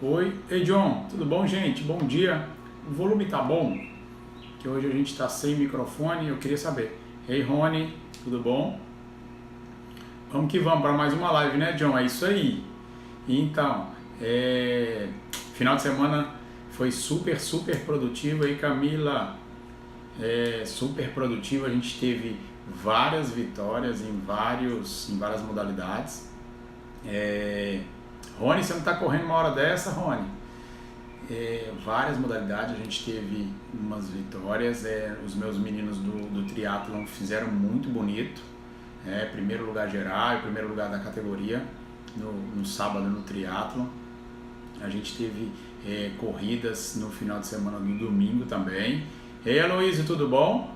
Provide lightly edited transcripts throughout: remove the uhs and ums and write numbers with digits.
Oi, ei John, tudo bom, gente? Bom dia. O volume tá bom? Que hoje a gente tá sem microfone e eu queria saber. Ei Rony, tudo bom? Vamos que vamos para mais uma live, né, John? É isso aí. Então, final de semana foi super produtivo aí, Camila. Super produtivo, a gente teve várias vitórias em várias modalidades. Rony, você não está correndo uma hora dessa, Rony? Várias modalidades, a gente teve umas vitórias, os meus meninos do triatlon fizeram muito bonito, primeiro lugar geral e primeiro lugar da categoria no sábado no triatlon. A gente teve corridas no final de semana no domingo também. Ei Aloysio, tudo bom?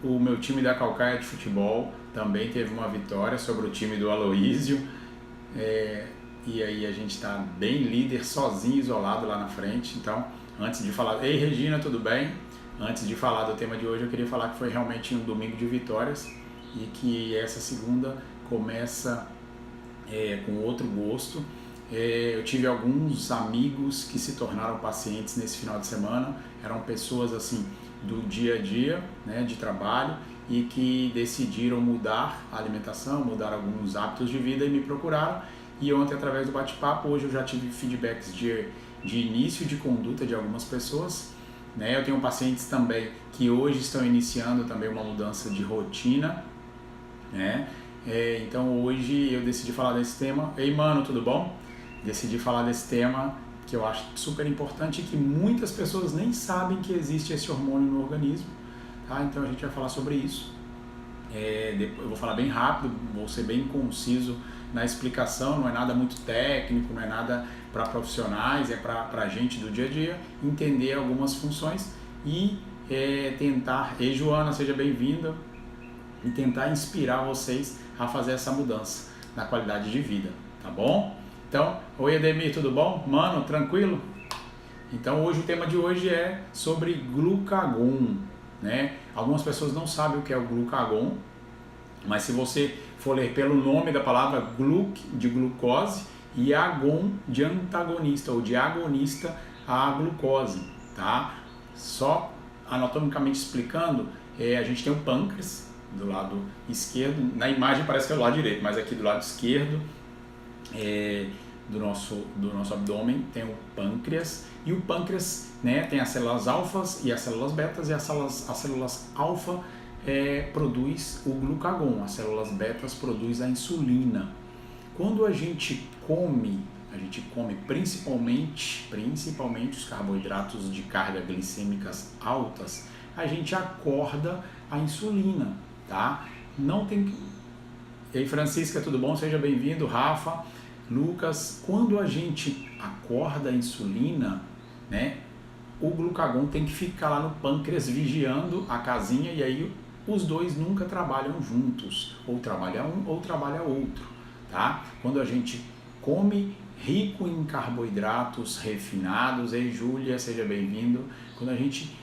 O meu time da Calcaia de futebol também teve uma vitória sobre o time do Aloysio. E aí a gente está bem líder, sozinho, isolado lá na frente. Então, antes de falar... Ei Regina, tudo bem? Antes de falar do tema de hoje, eu queria falar que foi realmente um domingo de vitórias e que essa segunda começa com outro gosto. Eu tive alguns amigos que se tornaram pacientes nesse final de semana. Eram pessoas assim do dia a dia, né, de trabalho, e que decidiram mudar a alimentação, mudar alguns hábitos de vida e me procuraram. E ontem, através do bate-papo, hoje eu já tive feedbacks de início de conduta de algumas pessoas, né? Eu tenho pacientes também que hoje estão iniciando também uma mudança de rotina, né? Então hoje eu decidi falar desse tema. Ei mano, tudo bom? Decidi falar desse tema que eu acho super importante e que muitas pessoas nem sabem que existe esse hormônio no organismo, tá? Então a gente vai falar sobre isso. Eu vou falar bem rápido, vou ser bem conciso na explicação, não é nada muito técnico, não é nada para profissionais, é para gente do dia a dia entender algumas funções e tentar, ei Joana, seja bem-vinda, e tentar inspirar vocês a fazer essa mudança na qualidade de vida, tá bom? Então, oi Ademir, tudo bom? Mano, tranquilo? Então hoje o tema de hoje é sobre glucagon, né? Algumas pessoas não sabem o que é o glucagon, mas se você for ler pelo nome da palavra, gluc de glucose e agon de antagonista ou de agonista à glucose, tá? Só anatomicamente explicando, a gente tem o pâncreas do lado esquerdo, na imagem parece que é do lado direito, mas aqui do lado esquerdo do nosso abdômen tem o pâncreas, e o pâncreas, né, tem as células alfas e as células betas, e as células alfa produz o glucagon, as células betas produz a insulina. Quando a gente come principalmente os carboidratos de carga glicêmicas altas, a gente acorda a insulina, tá? Não tem... E aí Francisca, tudo bom? Seja bem-vindo, Rafa, Lucas. Quando a gente acorda a insulina, né, o glucagon tem que ficar lá no pâncreas vigiando a casinha, e aí os dois nunca trabalham juntos, ou trabalha um ou trabalha outro, tá? Quando a gente come rico em carboidratos refinados, ei Júlia, seja bem-vindo. Quando a gente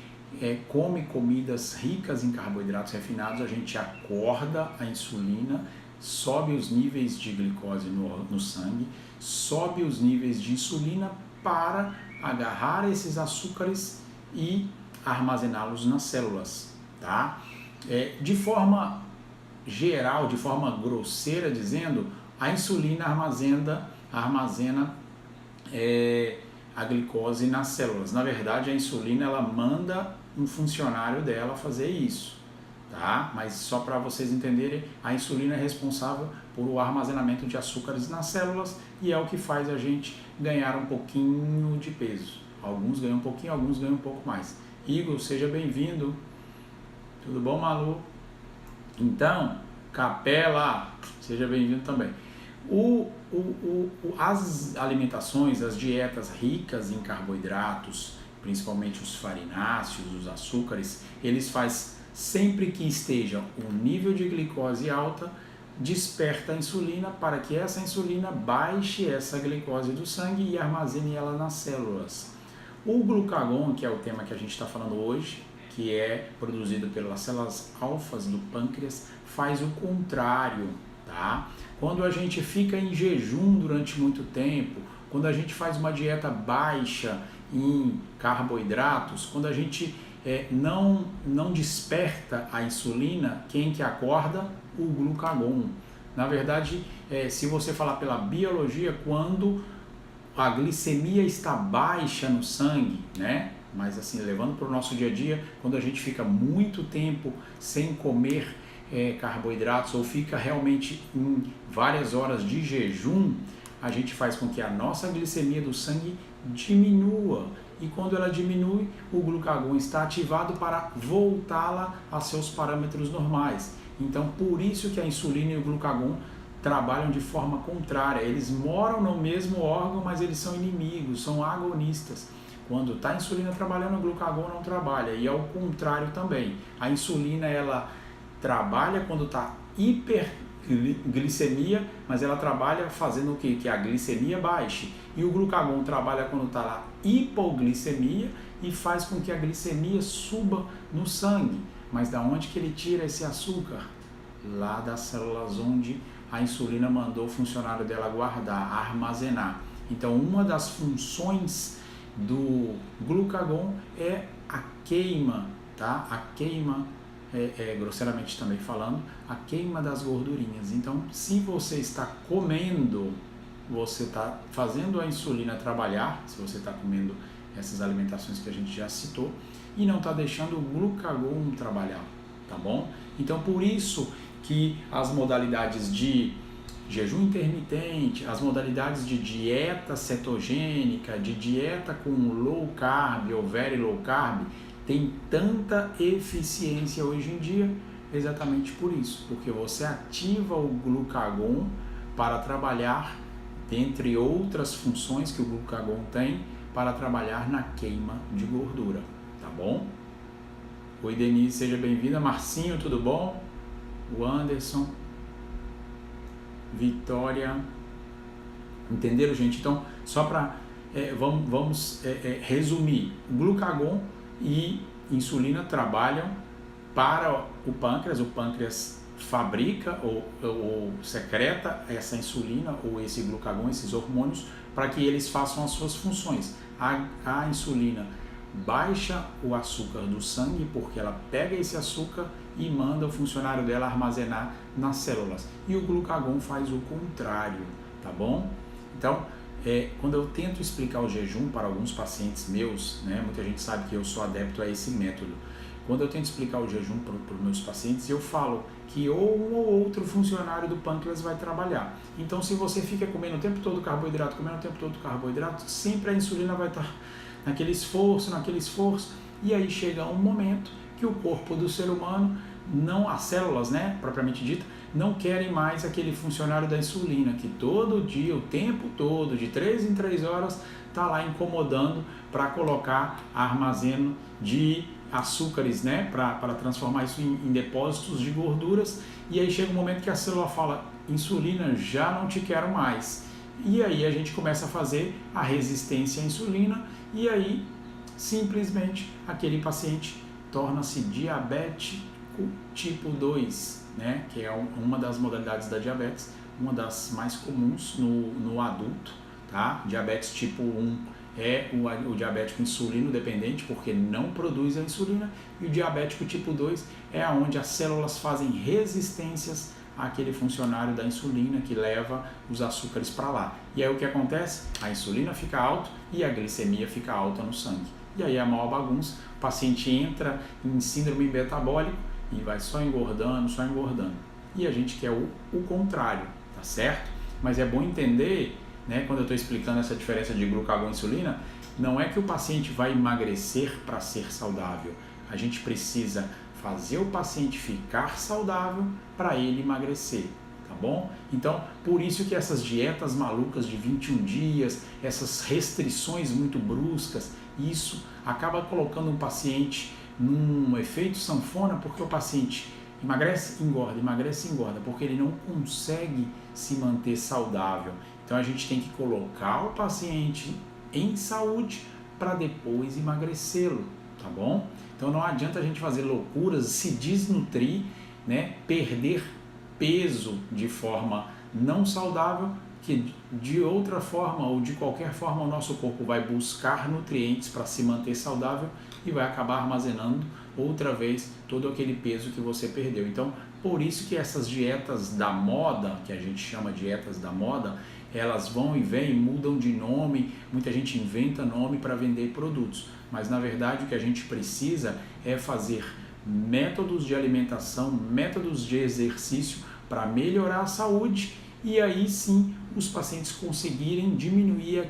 come comidas ricas em carboidratos refinados, a gente acorda a insulina, sobe os níveis de glicose no sangue, sobe os níveis de insulina para agarrar esses açúcares e armazená-los nas células, tá? De forma geral, de forma grosseira dizendo, a insulina armazena a glicose nas células. Na verdade, a insulina ela manda um funcionário dela fazer isso, tá? Mas só para vocês entenderem, a insulina é responsável por o armazenamento de açúcares nas células e é o que faz a gente ganhar um pouquinho de peso. Alguns ganham um pouquinho, alguns ganham um pouco mais. Igor, seja bem-vindo. Tudo bom, Malu? Então, Capela, seja bem-vindo também. As alimentações, as dietas ricas em carboidratos, principalmente os farináceos, os açúcares, eles fazem sempre que esteja um nível de glicose alta, desperta a insulina para que essa insulina baixe essa glicose do sangue e armazene ela nas células. O glucagon, que é o tema que a gente está falando hoje, que é produzido pelas células alfas do pâncreas, faz o contrário, tá? Quando a gente fica em jejum durante muito tempo, quando a gente faz uma dieta baixa em carboidratos, quando a gente não desperta a insulina, quem que acorda? O glucagon. Na verdade, se você falar pela biologia, quando a glicemia está baixa no sangue, né? Mas assim, levando para o nosso dia a dia, quando a gente fica muito tempo sem comer carboidratos ou fica realmente em várias horas de jejum, a gente faz com que a nossa glicemia do sangue diminua. E quando ela diminui, o glucagon está ativado para voltá-la a seus parâmetros normais. Então, por isso que a insulina e o glucagon trabalham de forma contrária. Eles moram no mesmo órgão, mas eles são inimigos, são agonistas. Quando está a insulina trabalhando, o glucagon não trabalha. E ao contrário também. A insulina, ela trabalha quando está hiperglicemia, mas ela trabalha fazendo o quê? Que a glicemia baixe. E o glucagon trabalha quando está lá hipoglicemia e faz com que a glicemia suba no sangue. Mas da onde que ele tira esse açúcar? Lá das células onde a insulina mandou o funcionário dela guardar, armazenar. Então, uma das funções do glucagon é a queima, tá? A queima, grosseiramente também falando, a queima das gordurinhas. Então, se você está comendo, você está fazendo a insulina trabalhar, se você está comendo essas alimentações que a gente já citou, e não está deixando o glucagon trabalhar, tá bom? Então, por isso que as modalidades de jejum intermitente, as modalidades de dieta cetogênica, de dieta com low carb ou very low carb, tem tanta eficiência hoje em dia, exatamente por isso, porque você ativa o glucagon para trabalhar, dentre outras funções que o glucagon tem, para trabalhar na queima de gordura, tá bom? Oi Denise, seja bem-vinda. Marcinho, tudo bom? O Anderson, Vitória, entenderam, gente? Então, só para vamos resumir, glucagon e insulina trabalham para o pâncreas fabrica ou secreta essa insulina ou esse glucagon, esses hormônios, para que eles façam as suas funções. A insulina baixa o açúcar do sangue, porque ela pega esse açúcar e manda o funcionário dela armazenar nas células. E o glucagon faz o contrário, tá bom? Então, quando eu tento explicar o jejum para alguns pacientes meus, né, muita gente sabe que eu sou adepto a esse método. Quando eu tento explicar o jejum para os meus pacientes, eu falo que um ou outro funcionário do pâncreas vai trabalhar. Então, se você fica comendo o tempo todo carboidrato, sempre a insulina vai estar naquele esforço, e aí chega um momento que o corpo do ser humano, as células, né, propriamente dita, não querem mais aquele funcionário da insulina, que todo dia, o tempo todo, de 3 em 3 horas, está lá incomodando para colocar armazeno de açúcares, né, para transformar isso em depósitos de gorduras, e aí chega um momento que a célula fala, insulina, já não te quero mais. E aí a gente começa a fazer a resistência à insulina, e aí simplesmente aquele paciente torna-se diabético tipo 2, né, que é uma das modalidades da diabetes, uma das mais comuns no adulto, tá? Diabetes tipo 1 é o diabético insulino dependente, porque não produz a insulina, e o diabético tipo 2 é onde as células fazem resistências àquele funcionário da insulina que leva os açúcares para lá. E aí o que acontece? A insulina fica alta e a glicemia fica alta no sangue. E aí é a maior bagunça, o paciente entra em síndrome metabólica e vai só engordando. E a gente quer o contrário, tá certo? Mas é bom entender, né, quando eu estou explicando essa diferença de glucagon e insulina, não é que o paciente vai emagrecer para ser saudável. A gente precisa fazer o paciente ficar saudável para ele emagrecer, tá bom? Então, por isso que essas dietas malucas de 21 dias, essas restrições muito bruscas, isso acaba colocando um paciente num efeito sanfona, porque o paciente emagrece, engorda, porque ele não consegue se manter saudável. Então a gente tem que colocar o paciente em saúde para depois emagrecê-lo, tá bom? Então não adianta a gente fazer loucuras, se desnutrir, né, perder peso de forma não saudável, que de outra forma ou de qualquer forma o nosso corpo vai buscar nutrientes para se manter saudável e vai acabar armazenando outra vez todo aquele peso que você perdeu. Então, por isso que essas dietas da moda, que a gente chama de dietas da moda, elas vão e vêm, mudam de nome, muita gente inventa nome para vender produtos, mas na verdade o que a gente precisa é fazer métodos de alimentação, métodos de exercício para melhorar a saúde e aí sim os pacientes conseguirem diminuir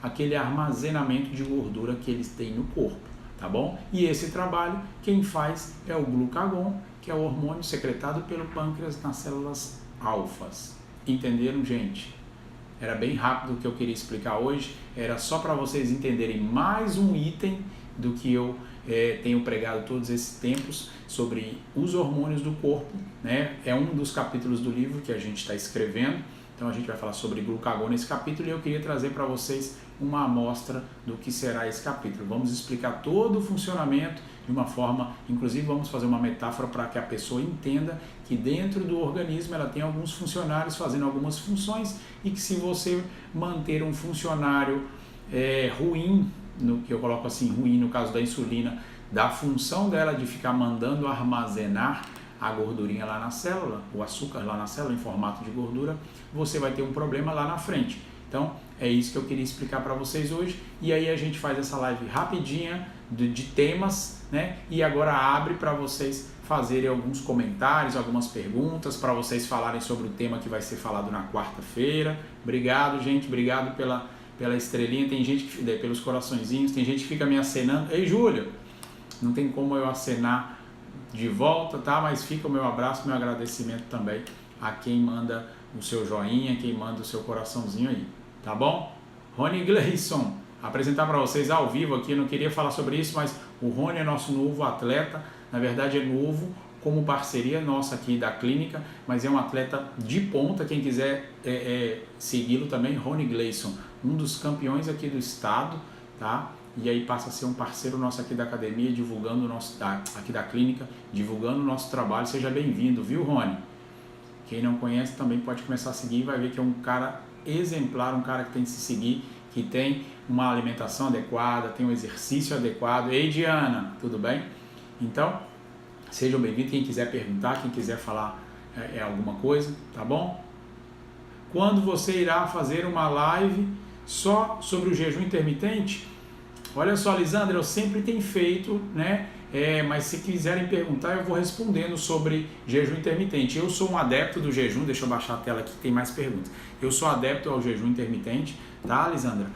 aquele armazenamento de gordura que eles têm no corpo, tá bom? E esse trabalho quem faz é o glucagon, que é o hormônio secretado pelo pâncreas nas células alfas. Entenderam, gente? Era bem rápido o que eu queria explicar hoje, era só para vocês entenderem mais um item do que eu tenho pregado todos esses tempos sobre os hormônios do corpo, né? É um dos capítulos do livro que a gente está escrevendo, então a gente vai falar sobre glucagon nesse capítulo e eu queria trazer para vocês uma amostra do que será esse capítulo. Vamos explicar todo o funcionamento de uma forma, inclusive vamos fazer uma metáfora para que a pessoa entenda que dentro do organismo ela tem alguns funcionários fazendo algumas funções e que se você manter um funcionário ruim, no que eu coloco assim, ruim no caso da insulina, da função dela de ficar mandando armazenar a gordurinha lá na célula, o açúcar lá na célula em formato de gordura, você vai ter um problema lá na frente. Então, é isso que eu queria explicar para vocês hoje. E aí a gente faz essa live rapidinha de temas, né? E agora abre para vocês fazerem alguns comentários, algumas perguntas, para vocês falarem sobre o tema que vai ser falado na quarta-feira. Obrigado, gente. Obrigado pela estrelinha. Tem gente que pelos coraçõezinhos, tem gente que fica me acenando. Ei, Júlio, não tem como eu acenar de volta, tá? Mas fica o meu abraço, meu agradecimento também a quem manda o seu joinha, quem manda o seu coraçãozinho aí, tá bom? Rony Gleison, apresentar para vocês ao vivo aqui, eu não queria falar sobre isso, mas o Rony é nosso novo atleta, na verdade é novo como parceria nossa aqui da clínica, mas é um atleta de ponta, quem quiser segui-lo também, Rony Gleison, um dos campeões aqui do estado, tá? E aí passa a ser um parceiro nosso aqui da academia, divulgando o nosso, aqui da clínica, divulgando o nosso trabalho. Seja bem-vindo, viu, Rony? Quem não conhece também pode começar a seguir e vai ver que é um cara exemplar, um cara que tem que se seguir, que tem uma alimentação adequada, tem um exercício adequado. Ei, Diana, tudo bem? Então, sejam bem-vindos. Quem quiser perguntar, quem quiser falar alguma coisa, tá bom? Quando você irá fazer uma live só sobre o jejum intermitente? Olha só, Lisandra, eu sempre tenho feito, né? Mas se quiserem perguntar, eu vou respondendo sobre jejum intermitente. Eu sou um adepto do jejum, deixa eu baixar a tela aqui, tem mais perguntas. Eu sou adepto ao jejum intermitente, tá, Lisandra?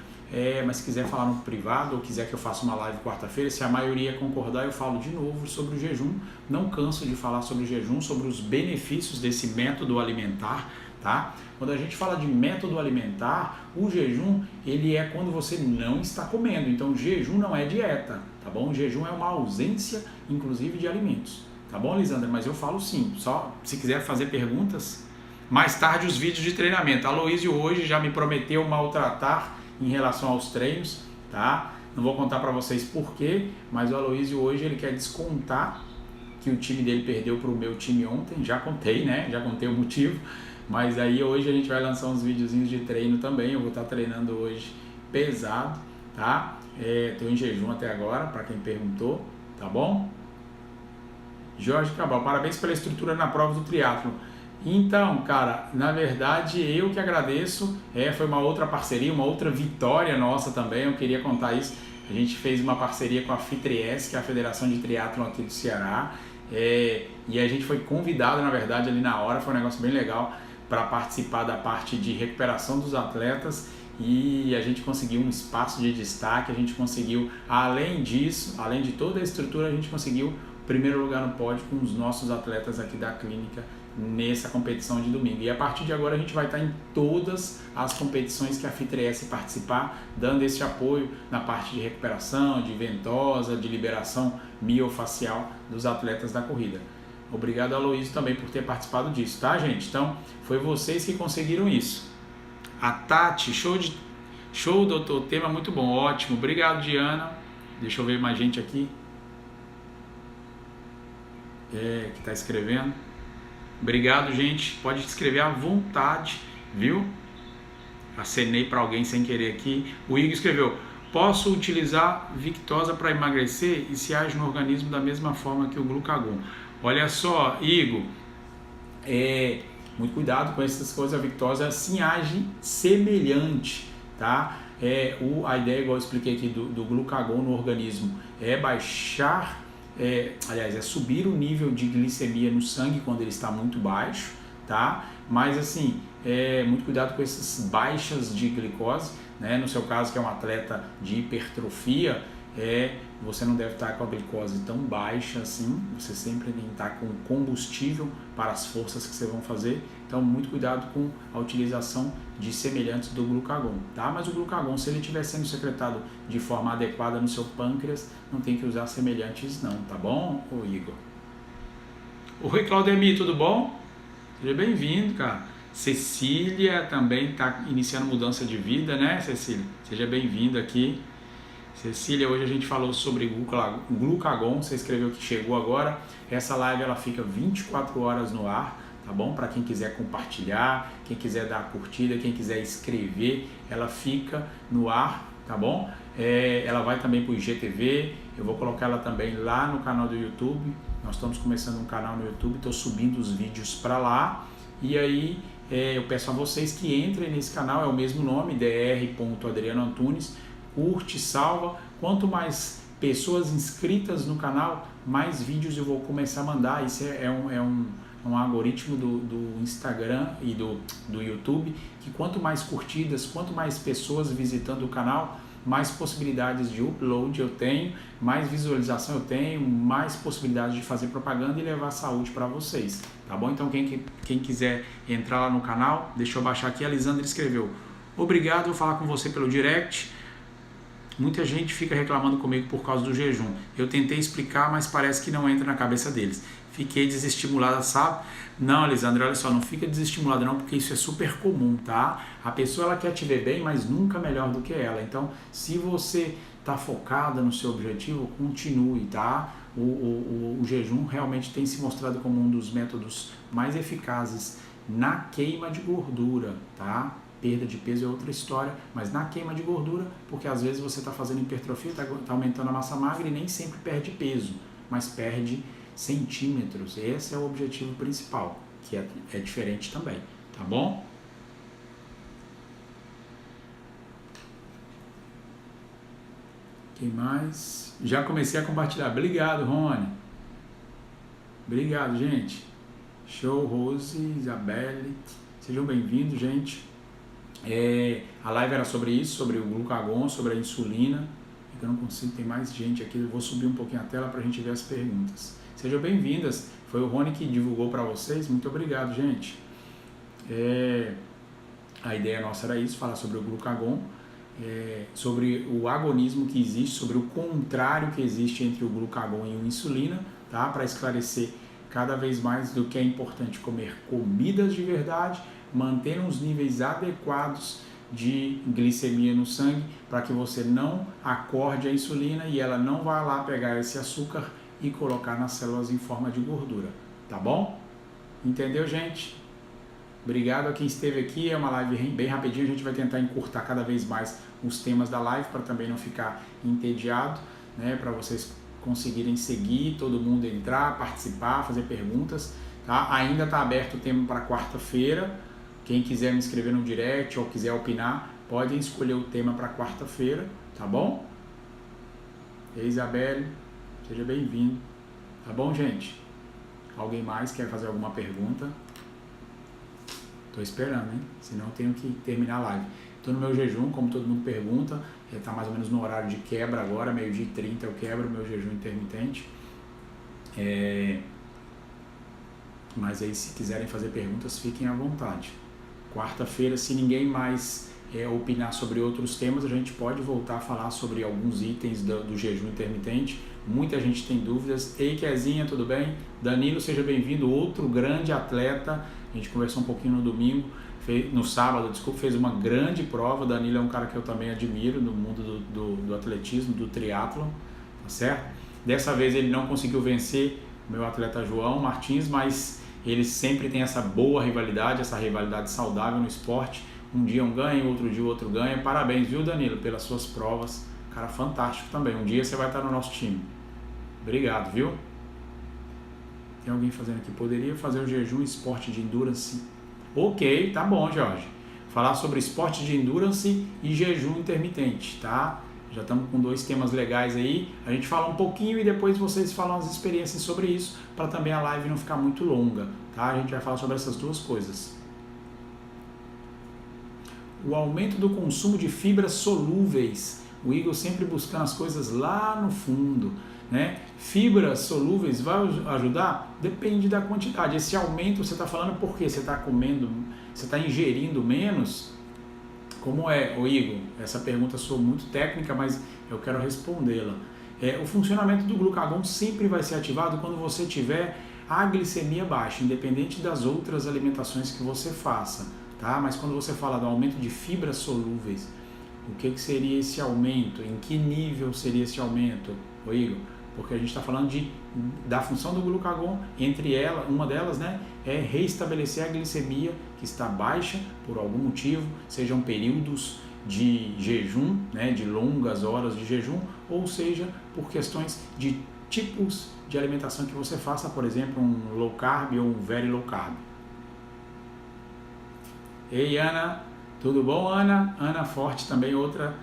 Mas se quiser falar no privado ou quiser que eu faça uma live quarta-feira, se a maioria concordar, eu falo de novo sobre o jejum. Não canso de falar sobre o jejum, sobre os benefícios desse método alimentar, tá? Quando a gente fala de método alimentar, o jejum, ele é quando você não está comendo. Então, o jejum não é dieta, tá bom? O jejum é uma ausência, inclusive, de alimentos. Tá bom, Lisandra? Mas eu falo sim. Só se quiser fazer perguntas, mais tarde os vídeos de treinamento. A Aloysio hoje já me prometeu maltratar em relação aos treinos, tá? Não vou contar para vocês por quê, mas o Aloysio hoje ele quer descontar que o time dele perdeu para o meu time ontem. Já contei, né? Já contei o motivo. Mas aí hoje a gente vai lançar uns videozinhos de treino também, eu vou estar treinando hoje pesado, tá? Estou em jejum até agora, para quem perguntou, tá bom? Jorge Cabral, parabéns pela estrutura na prova do triatlo. Então, cara, na verdade eu que agradeço, foi uma outra parceria, uma outra vitória nossa também, eu queria contar isso. A gente fez uma parceria com a FITRIES, que é a Federação de Triatlon aqui do Ceará, e a gente foi convidado, na verdade, ali na hora, foi um negócio bem legal, para participar da parte de recuperação dos atletas e a gente conseguiu um espaço de destaque, a gente conseguiu, além disso, além de toda a estrutura, a gente conseguiu o primeiro lugar no pódio com os nossos atletas aqui da clínica nessa competição de domingo. E a partir de agora a gente vai estar em todas as competições que a FITRIES participar, dando esse apoio na parte de recuperação, de ventosa, de liberação miofacial dos atletas da corrida. Obrigado, Aloysio, também por ter participado disso, tá, gente? Então, foi vocês que conseguiram isso. A Tati, show, doutor, tema muito bom, ótimo. Obrigado, Diana. Deixa eu ver mais gente aqui. Que está escrevendo. Obrigado, gente. Pode escrever à vontade, viu? acenei para alguém sem querer aqui. O Igor escreveu: posso utilizar Victoza para emagrecer e se age no organismo da mesma forma que o glucagon? Olha só, Igor, muito cuidado com essas coisas. A Victoza sim age semelhante, tá? A ideia, igual eu expliquei aqui, do glucagon no organismo é baixar, aliás, é subir o nível de glicemia no sangue quando ele está muito baixo, tá? Mas assim, muito cuidado com essas baixas de glicose, né? No seu caso, que é um atleta de hipertrofia, você não deve estar com a glicose tão baixa assim, você sempre tem que estar com combustível para as forças que você vão fazer. Então, muito cuidado com a utilização de semelhantes do glucagon, tá? Mas o glucagon, se ele estiver sendo secretado de forma adequada no seu pâncreas, não tem que usar semelhantes não, tá bom, ô Igor? Oi, Claudemir, tudo bom? Seja bem-vindo, cara. Cecília também está iniciando mudança de vida, né, Cecília? Seja bem-vinda aqui. Cecília, hoje a gente falou sobre glucagon, você escreveu que chegou agora. Essa live ela fica 24 horas no ar, tá bom? Para quem quiser compartilhar, quem quiser dar curtida, quem quiser escrever, ela fica no ar, tá bom? Ela vai também para o IGTV, eu vou colocar ela também lá no canal do YouTube. Nós estamos começando um canal no YouTube, estou subindo os vídeos para lá. E aí eu peço a vocês que entrem nesse canal, é o mesmo nome, dr.adrianoantunes. Curte, salva. Quanto mais pessoas inscritas no canal, mais vídeos eu vou começar a mandar. Isso é um algoritmo do Instagram e do YouTube, que quanto mais curtidas, quanto mais pessoas visitando o canal, mais possibilidades de upload eu tenho, mais visualização eu tenho, mais possibilidades de fazer propaganda e levar saúde para vocês, tá bom? Então quem quiser entrar lá no canal, deixa eu baixar aqui. A Lisandra escreveu: obrigado, vou falar com você pelo direct. Muita gente fica reclamando comigo por causa do jejum. Eu tentei explicar, mas parece que não entra na cabeça deles. Fiquei desestimulada, sabe? Não, Alisandra, olha só, não fica desestimulada não, porque isso é super comum, tá? A pessoa ela quer te ver bem, mas nunca melhor do que ela. Então, se você está focada no seu objetivo, continue, tá? O jejum realmente tem se mostrado como um dos métodos mais eficazes na queima de gordura, tá? Perda de peso é outra história, mas na queima de gordura, porque às vezes você está fazendo hipertrofia, está aumentando a massa magra e nem sempre perde peso, mas perde centímetros. Esse é o objetivo principal, que é diferente também, tá bom? Quem mais? Já comecei a compartilhar. Obrigado, Rony. Obrigado, gente. Show, Rose, Isabelle. Sejam bem-vindos, gente. A live era sobre isso, sobre o glucagon, sobre a insulina. Eu não consigo, tem mais gente aqui. Eu vou subir um pouquinho a tela para a gente ver as perguntas. Sejam bem-vindas. Foi o Rony que divulgou para vocês. Muito obrigado, gente. A ideia nossa era isso, falar sobre o glucagon, sobre o agonismo que existe, sobre o contrário que existe entre o glucagon e a insulina, tá? Para esclarecer cada vez mais do que é importante comer comidas de verdade, manter uns níveis adequados de glicemia no sangue, para que você não acorde a insulina e ela não vá lá pegar esse açúcar e colocar nas células em forma de gordura, tá bom? Entendeu, gente? Obrigado a quem esteve aqui, é uma live bem rapidinho, a gente vai tentar encurtar cada vez mais os temas da live para também não ficar entediado, né? Para vocês conseguirem seguir, todo mundo entrar, participar, fazer perguntas, tá? Ainda está aberto o tema para quarta-feira. Quem quiser me inscrever no direct ou quiser opinar, podem escolher o tema para quarta-feira, tá bom? E Isabelle, seja bem-vindo. Tá bom, gente? Alguém mais quer fazer alguma pergunta? Tô esperando, hein? Senão eu tenho que terminar a live. Tô no meu jejum, como todo mundo pergunta. Já tá mais ou menos no horário de quebra agora, 12h30 eu quebro o meu jejum intermitente. Mas aí, se quiserem fazer perguntas, fiquem à vontade. Quarta-feira, se ninguém mais opinar sobre outros temas, a gente pode voltar a falar sobre alguns itens do jejum intermitente. Muita gente tem dúvidas. Ei, Kezinha, tudo bem? Danilo, seja bem-vindo, outro grande atleta. A gente conversou um pouquinho no domingo, no sábado, desculpa, fez uma grande prova. O Danilo é um cara que eu também admiro no mundo do atletismo, do triatlon, tá certo? Dessa vez ele não conseguiu vencer o meu atleta João Martins, mas ele sempre tem essa boa rivalidade, essa rivalidade saudável no esporte. Um dia um ganha, outro dia o outro ganha. Parabéns, viu, Danilo, pelas suas provas. Cara, fantástico também. Um dia você vai estar no nosso time. Obrigado, viu? Tem alguém fazendo aqui. Poderia fazer o jejum esporte de endurance? Ok, tá bom, Jorge. Falar sobre esporte de endurance e jejum intermitente, tá? Já estamos com 2 temas legais aí. A gente fala um pouquinho e depois vocês falam as experiências sobre isso, para também a live não ficar muito longa, tá? A gente vai falar sobre essas 2 coisas. O aumento do consumo de fibras solúveis. O Igor sempre buscando as coisas lá no fundo, né? Fibras solúveis vai ajudar? Depende da quantidade. Esse aumento você está falando porque você está comendo, você está ingerindo menos? Como é, Igor? Essa pergunta soa muito técnica, mas eu quero respondê-la. O funcionamento do glucagon sempre vai ser ativado quando você tiver a glicemia baixa, independente das outras alimentações que você faça, tá? Mas quando você fala do aumento de fibras solúveis, o que seria esse aumento? Em que nível seria esse aumento, Igor? Porque a gente está falando da função do glucagon, uma delas, né, é reestabelecer a glicemia que está baixa por algum motivo, sejam períodos de jejum, né, de longas horas de jejum, ou seja, por questões de tipos de alimentação que você faça, por exemplo, um low carb ou um very low carb. Ei, Ana, tudo bom, Ana? Ana Forte também, outra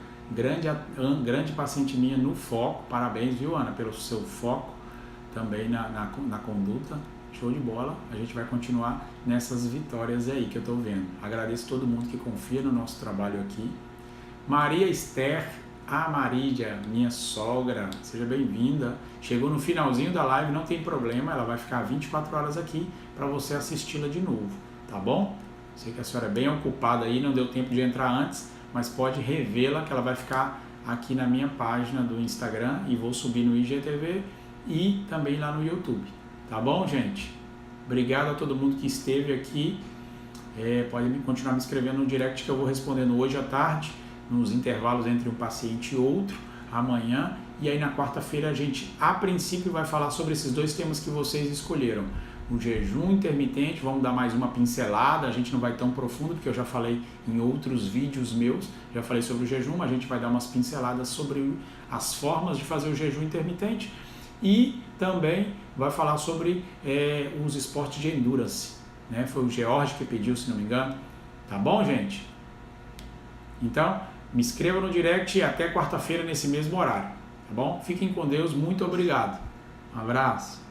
grande paciente minha no foco. Parabéns, viu, Ana, pelo seu foco também na conduta. Show de bola. A gente vai continuar nessas vitórias aí que eu tô vendo. Agradeço todo mundo que confia no nosso trabalho aqui. Maria Esther, a Marídia, minha sogra, seja bem-vinda. Chegou no finalzinho da live, não tem problema, ela vai ficar 24 horas aqui para você assisti-la de novo, tá bom? Sei que a senhora é bem ocupada aí, não deu tempo de entrar antes, mas pode revê-la, que ela vai ficar aqui na minha página do Instagram e vou subir no IGTV e também lá no YouTube. Tá bom, gente? Obrigado a todo mundo que esteve aqui. Pode continuar me escrevendo no direct que eu vou respondendo hoje à tarde, nos intervalos entre um paciente e outro, amanhã. E aí na quarta-feira a gente, a princípio, vai falar sobre esses 2 temas que vocês escolheram. O jejum intermitente, vamos dar mais uma pincelada, a gente não vai tão profundo, porque eu já falei em outros vídeos meus, já falei sobre o jejum, a gente vai dar umas pinceladas sobre as formas de fazer o jejum intermitente e também vai falar sobre os esportes de endurance, né? Foi o George que pediu, se não me engano. Tá bom, gente? Então, me inscreva no direct e até quarta-feira nesse mesmo horário, tá bom? Fiquem com Deus, muito obrigado. Um abraço.